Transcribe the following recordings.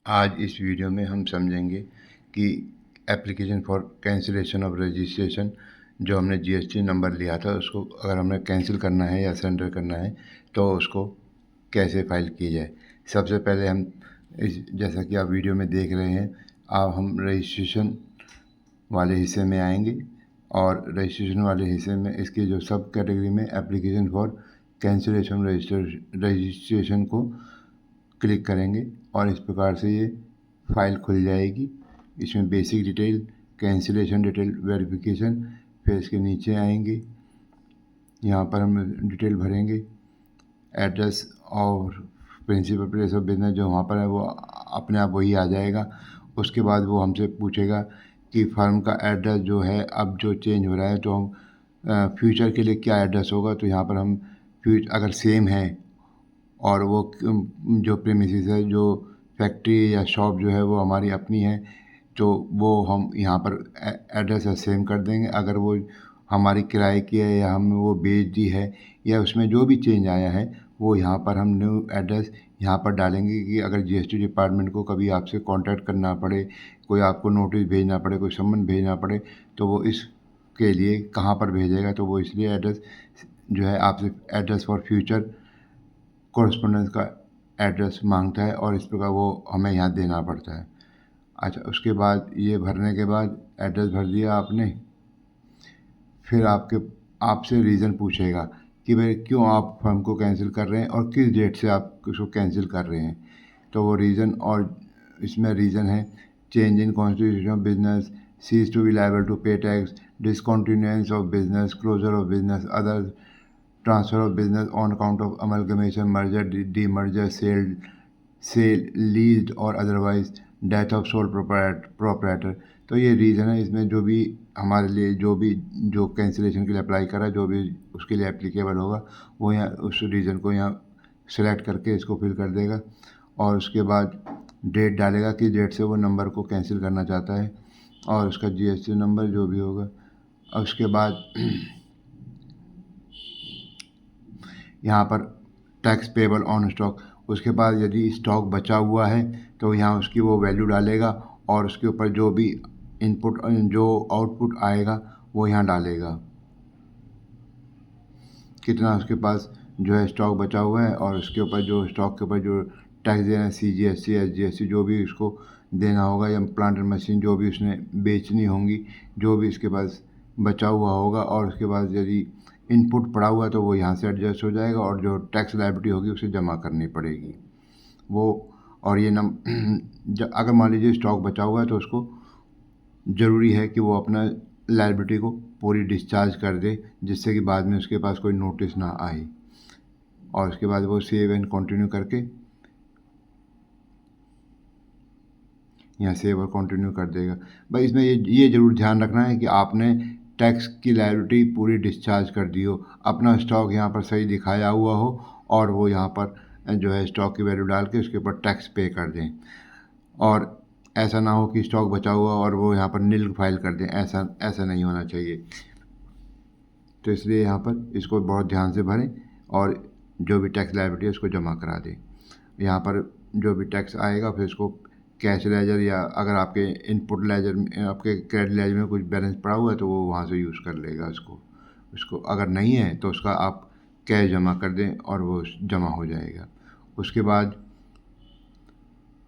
आज इस वीडियो में हम समझेंगे कि application for cancellation of registration जो हमने जीएसटी नंबर लिया था उसको अगर हमें कैंसिल करना है या सरेंडर करना है तो उसको कैसे फाइल की जाए। सबसे पहले हम जैसा कि आप वीडियो में देख रहे हैं, अब हम रजिस्ट्रेशन वाले हिस्से में आएंगे और रजिस्ट्रेशन वाले हिस्से में इसके जो सब कैटेगरी में एप्लीकेशन फॉर कैंसिलेशन रजिस्ट्रेशन को क्लिक करेंगे और इस प्रकार से ये फाइल खुल जाएगी। इसमें basic detail, cancellation detail, verification, फिर इसके नीचे आएंगे, यहाँ पर हम डिटेल भरेंगे, एड्रेस और प्रिंसिपल प्लेस ऑफ बिजनेस जो वहाँ पर है वो अपने आप वही आ जाएगा। उसके बाद वो हमसे पूछेगा कि फर्म का एड्रेस जो है अब जो चेंज हो रहा है तो हम फ्यूचर के लिए क्या एड्रेस होगा, तो यहाँ पर हम अगर सेम है और वो जो प्रेमिसेस है, जो फैक्ट्री या शॉप जो है वो हमारी अपनी है, तो वो हम यहाँ पर एड्रेस सेम कर देंगे। अगर वो हमारी किराए की है या हमने वो बेच दी है या उसमें जो भी चेंज आया है वो यहाँ पर हम न्यू एड्रेस यहाँ पर डालेंगे कि अगर जीएसटी डिपार्टमेंट को कभी आपसे कांटेक्ट करना पड़े, कोई आपको नोटिस भेजना पड़े, कोई सम्मन भेजना पड़े, तो वो इसके लिए कहाँ पर भेजेगा। तो वो इसलिए एड्रेस जो है आपसे एड्रेस फॉर फ्यूचर कॉरेस्पोंडेंस का एड्रेस मांगता है और इस प्रकार वो हमें यहाँ देना पड़ता है। अच्छा, उसके बाद ये भरने के बाद एड्रेस भर दिया आपने, फिर आपसे रीज़न पूछेगा कि भाई क्यों आप फर्म को कैंसिल कर रहे हैं और किस डेट से आप उसको कैंसिल कर रहे हैं। तो वो रीज़न, और इसमें रीज़न है change in constitution of business, cease to be liable to pay tax, discontinuance of business, closure of business, other transfer of business on account of amalgamation, merger, demerger, sale, leased और otherwise, death of sole proprietor. तो ये reason है, इसमें जो भी हमारे लिए जो कैंसिलेशन के लिए अप्लाई करा, जो भी उसके लिए एप्लीकेबल होगा वो यहाँ उस रीज़न को यहाँ सेलेक्ट करके इसको फिल कर देगा और उसके बाद डेट डालेगा कि डेट से वो नंबर को कैंसिल करना चाहता है और उसका जीएसटी नंबर जो भी होगा। और उसके बाद यहाँ पर टैक्स पेबल ऑन स्टॉक, उसके बाद यदि स्टॉक बचा हुआ है तो यहाँ उसकी वो वैल्यू डालेगा और उसके ऊपर जो भी इनपुट जो आउटपुट आएगा वो यहाँ डालेगा, कितना उसके पास जो है स्टॉक बचा हुआ है और उसके ऊपर जो स्टॉक के ऊपर जो टैक्स देना है, सीजीएसटी, एसजीएसटी जो भी उसको देना होगा, या प्लांट एंड मशीन जो भी उसने बेचनी होंगी, जो भी इसके पास बचा हुआ होगा। और उसके बाद यदि इनपुट पड़ा हुआ है तो वो यहाँ से एडजस्ट हो जाएगा और जो टैक्स लायबिलिटी होगी उसे जमा करनी पड़ेगी वो। और ये अगर मान लीजिए स्टॉक बचा हुआ है तो उसको ज़रूरी है कि वो अपना लायबिलिटी को पूरी डिस्चार्ज कर दे, जिससे कि बाद में उसके पास कोई नोटिस ना आए। और उसके बाद वो सेव एंड कंटिन्यू करके यहाँ सेव और कंटिन्यू कर देगा। भाई इसमें ये ज़रूर ध्यान रखना है कि आपने टैक्स की लायबिलिटी पूरी डिस्चार्ज कर दी हो, अपना स्टॉक यहाँ पर सही दिखाया हुआ हो और वो यहाँ पर जो है स्टॉक की वैल्यू डाल के उसके ऊपर टैक्स पे कर दें। और ऐसा ना हो कि स्टॉक बचा हुआ और वो यहाँ पर नील फाइल कर दें, ऐसा नहीं होना चाहिए। तो इसलिए यहाँ पर इसको बहुत ध्यान से भरें और जो भी टैक्स लायबिलिटी है उसको जमा करा दें। यहाँ पर जो भी टैक्स आएगा फिर इसको कैश लेजर, या अगर आपके इनपुट लेजर में, आपके क्रेडिट लेजर में कुछ बैलेंस पड़ा हुआ है तो वो वहाँ से यूज़ कर लेगा उसको अगर नहीं है तो उसका आप कैश जमा कर दें और वो जमा हो जाएगा। उसके बाद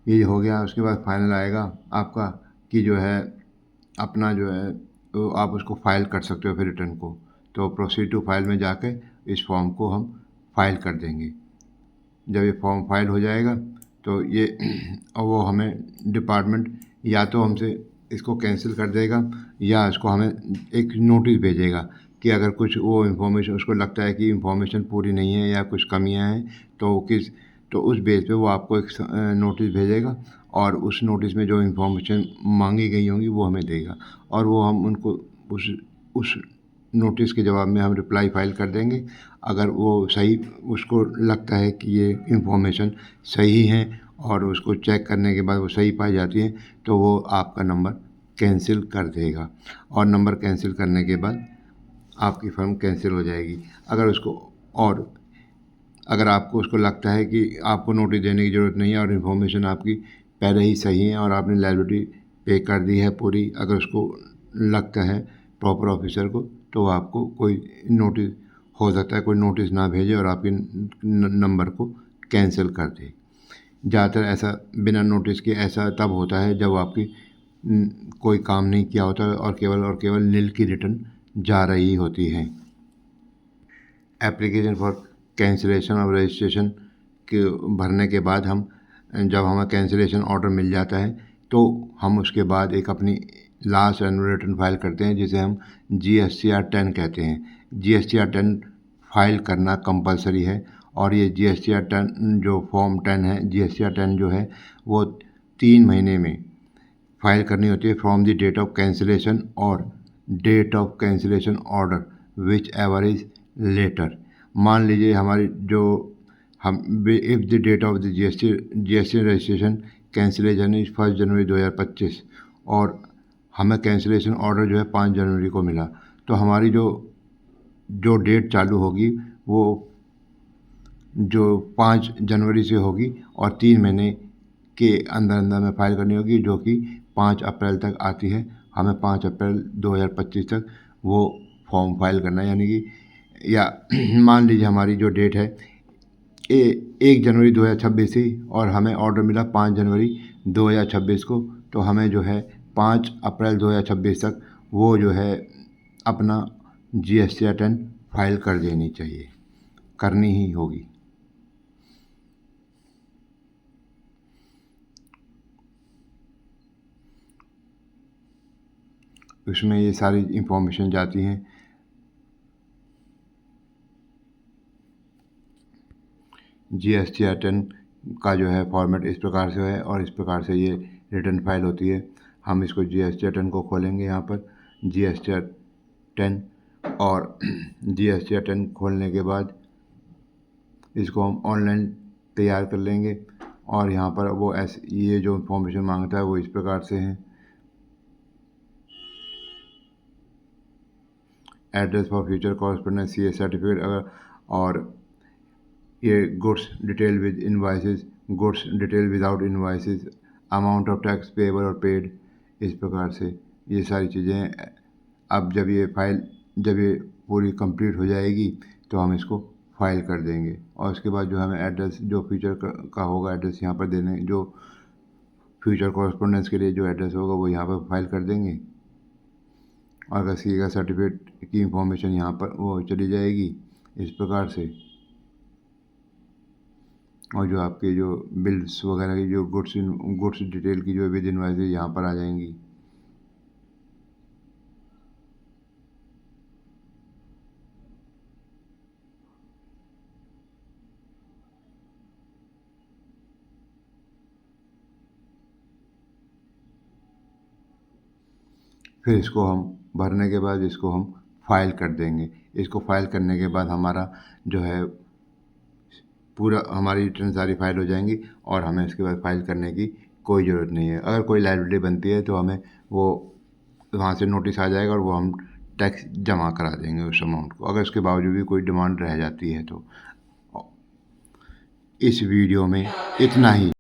ये हो गया। उसके बाद फाइनल आएगा आपका कि जो है अपना जो है तो आप उसको फाइल कर सकते हो फिर रिटर्न को। तो प्रोसीड टू फाइल में जाके इस फॉर्म को हम फाइल कर देंगे। जब ये फॉर्म फाइल हो जाएगा तो ये वो हमें डिपार्टमेंट या तो हमसे इसको कैंसिल कर देगा या इसको हमें एक नोटिस भेजेगा कि अगर कुछ वो इन्फॉर्मेशन उसको लगता है कि इन्फॉर्मेशन पूरी नहीं है या कुछ कमियां हैं तो उस बेस पे वो आपको एक नोटिस भेजेगा और उस नोटिस में जो इन्फॉर्मेशन मांगी गई होंगी वो हमें देगा और वो हम उनको उस नोटिस के जवाब में हम रिप्लाई फाइल कर देंगे। अगर वो सही उसको लगता है कि ये इन्फॉर्मेशन सही है और उसको चेक करने के बाद वो सही पाई जाती है तो वो आपका नंबर कैंसिल कर देगा और नंबर कैंसिल करने के बाद आपकी फर्म कैंसिल हो जाएगी। अगर आपको उसको लगता है कि आपको नोटिस देने की ज़रूरत नहीं है और इन्फॉर्मेशन आपकी पहले ही सही हैं और आपने लायबिलिटी पे कर दी है पूरी, अगर उसको लगता है प्रॉपर ऑफिसर को, तो वो आपको कोई नोटिस, हो सकता है कोई नोटिस ना भेजे और आपके नंबर को कैंसिल कर दे। ज़्यादातर ऐसा बिना नोटिस के ऐसा तब होता है जब आपकी कोई काम नहीं किया होता और केवल नील की रिटर्न जा रही होती है। Application for cancellation of registration के भरने के बाद हम, जब हमें कैंसिलेशन ऑर्डर मिल जाता है तो हम उसके बाद एक अपनी लास्ट एनुअल रिटर्न फाइल करते हैं, जिसे हम GSTR 10 कहते हैं। GSTR 10 फाइल करना कंपलसरी है और ये GSTR 10 जो फॉर्म 10 है, GSTR 10 जो है वो 3 महीने में फाइल करनी होती है from the date of cancellation और date of cancellation order whichever is later. मान लीजिए हमारी जो हम if the date of the GST registration cancellation is 1 जनवरी 2025 और हमें कैंसिलेशन ऑर्डर जो है 5 जनवरी को मिला, तो हमारी जो जो डेट चालू होगी वो जो 5 जनवरी से होगी और 3 महीने के अंदर अंदर में फाइल करनी होगी, जो कि 5 अप्रैल तक आती है। हमें 5 अप्रैल 2025 तक वो फॉर्म फाइल करना है, यानी कि या मान लीजिए हमारी जो डेट है 1 जनवरी 2026 थी और हमें ऑर्डर मिला 5 जनवरी 2026 को, तो हमें जो है 5 अप्रैल 2026 तक वो जो है अपना GSTR 10 फाइल कर देनी चाहिए, करनी ही होगी। उसमें ये सारी इंफॉर्मेशन जाती हैं। GSTR 10 का जो है फॉर्मेट इस प्रकार से है और इस प्रकार से ये रिटर्न फाइल होती है। हम इसको GSTR 10 को खोलेंगे यहाँ पर GSTR 10 और GSTR 10 खोलने के बाद इसको हम ऑनलाइन तैयार कर लेंगे और यहाँ पर वो ये जो इंफॉर्मेशन मांगता है वो इस प्रकार से है। Address for future correspondence CS certificate, अगर और ये goods detail with invoices, goods detail without invoices, amount of tax payable और पेड, इस प्रकार से ये सारी चीज़ें। अब जब ये पूरी कंप्लीट हो जाएगी तो हम इसको फाइल कर देंगे और उसके बाद जो हमें एड्रेस जो फ्यूचर का होगा एड्रेस यहाँ पर देने, जो फ्यूचर कॉरेस्पोंडेंस के लिए जो एड्रेस होगा वो यहाँ पर फाइल कर देंगे और अगर सी का सर्टिफिकेट की इंफॉर्मेशन यहाँ पर वो चली जाएगी इस प्रकार से। और जो आपके जो बिल्स वगैरह की जो गुड्स डिटेल की जो विद इनवाइसेस यहाँ पर आ जाएंगी। फिर इसको हम भरने के बाद इसको हम फाइल कर देंगे। इसको फाइल करने के बाद हमारा जो है पूरा हमारी रिटर्न सारी फाइल हो जाएंगी और हमें इसके बाद फाइल करने की कोई ज़रूरत नहीं है। अगर कोई लायबिलिटी बनती है तो हमें वो वहाँ से नोटिस आ जाएगा और वो हम टैक्स जमा करा देंगे उस अमाउंट को, अगर उसके बावजूद भी कोई डिमांड रह जाती है तो। इस वीडियो में इतना ही।